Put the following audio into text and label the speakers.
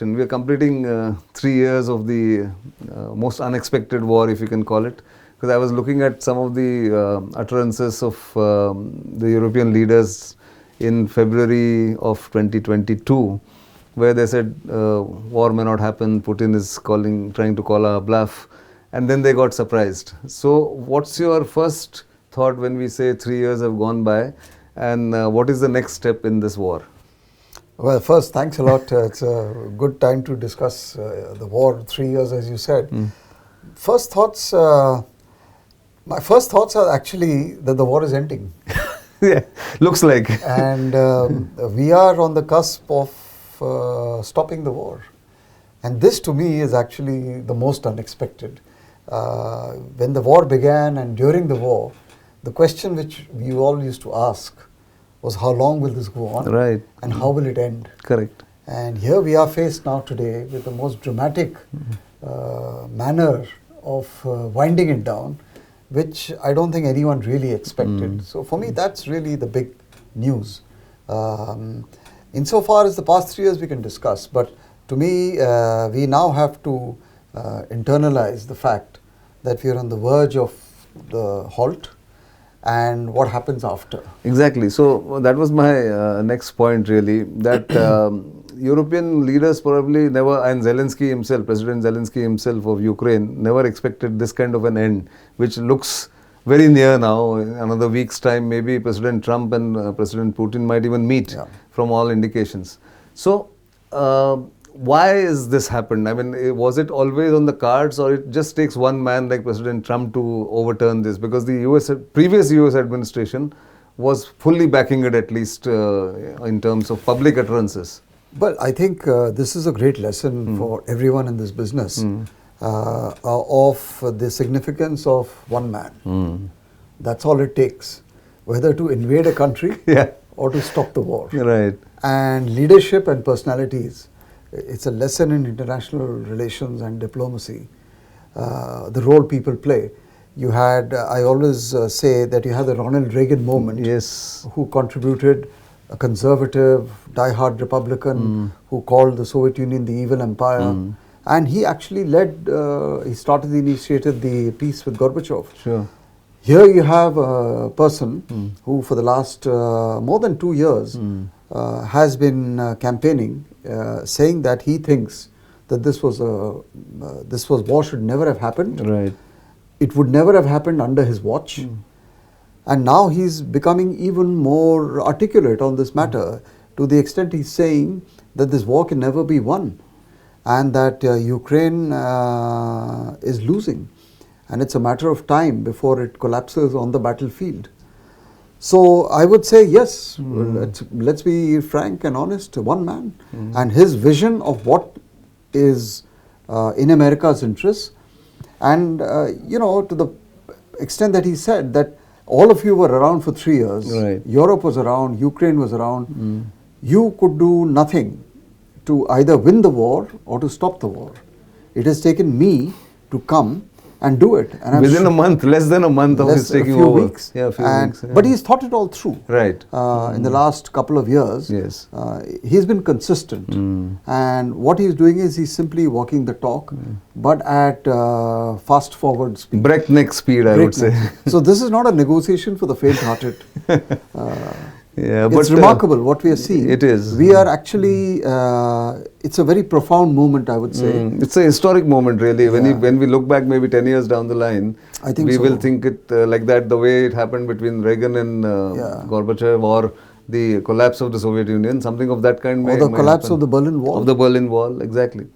Speaker 1: And we are completing 3 years of the most unexpected war, if you can call it. Because I was looking at some of the utterances of the European leaders in February of 2022, where they said war may not happen, Putin is trying to call a bluff, and then they got surprised. So what's your first thought when we say 3 years have gone by, and what is the next step in this war?
Speaker 2: Well, first, thanks a lot. It's a good time to discuss the war, 3 years, as you said. First thoughts, my first thoughts are actually that the war is ending.
Speaker 1: Yeah, looks like.
Speaker 2: And we are on the cusp of stopping the war. And this to me is actually the most unexpected. When the war began and during the war, the question which we all used to ask was how long will this go on,
Speaker 1: right,
Speaker 2: and how will it end?
Speaker 1: Correct.
Speaker 2: And here we are faced now today with the most dramatic manner of winding it down, which I don't think anyone really expected. So for me, that's really the big news. Insofar as the past 3 years we can discuss, but to me, we now have to internalize the fact that we are on the verge of the halt and what happens after.
Speaker 1: Exactly. So that was my next point, really, that European leaders probably never, and Zelenskyy himself, President Zelenskyy himself of Ukraine, never expected this kind of an end, which looks very near now. In another week's time, maybe President Trump and President Putin might even meet, from all indications. So why is this happened? I mean, was it always on the cards, or it just takes one man like President Trump to overturn this? Because the previous US administration was fully backing it, at least in terms of public utterances.
Speaker 2: Well, I think this is a great lesson for everyone in this business of the significance of one man. That's all it takes, whether to invade a country or to stop the war.
Speaker 1: Right.
Speaker 2: And leadership and personalities. It's a lesson in international relations and diplomacy, the role people play. You had, I always say that you had the Ronald Reagan moment, who contributed, a conservative, die-hard Republican, who called the Soviet Union the evil empire. And he actually initiated the peace with Gorbachev.
Speaker 1: Sure.
Speaker 2: Here you have a person who for the last more than 2 years has been campaigning, saying that he thinks that this war should never have happened.
Speaker 1: Right.
Speaker 2: It would never have happened under his watch. And now he's becoming even more articulate on this matter, to the extent he's saying that this war can never be won, and that Ukraine is losing, and it's a matter of time before it collapses on the battlefield. So I would say yes, let's be frank and honest, one man, and his vision of what is in America's interest, and to the extent that he said that all of you were around for 3 years, Europe was around, Ukraine was around, you could do nothing to either win the war or to stop the war. It has taken me to come and do it. And
Speaker 1: within a month, less than a month of his taking over.
Speaker 2: Weeks. Yeah, a few weeks. But he's thought it all through.
Speaker 1: Right.
Speaker 2: In the last couple of years, he's been consistent. And what he's doing is he's simply walking the talk, but at fast forward speed.
Speaker 1: Breakneck speed, I would say.
Speaker 2: So this is not a negotiation for the faint-hearted.
Speaker 1: Yeah,
Speaker 2: it's remarkable what we are seeing.
Speaker 1: It is.
Speaker 2: We are actually, it's a very profound moment, I would say.
Speaker 1: It's a historic moment, really. When we look back maybe 10 years down the line,
Speaker 2: I think
Speaker 1: we will think it like that, the way it happened between Reagan and Gorbachev, or the collapse of the Soviet Union, something of that kind.
Speaker 2: Or the collapse of the Berlin Wall.
Speaker 1: Of the Berlin Wall, exactly.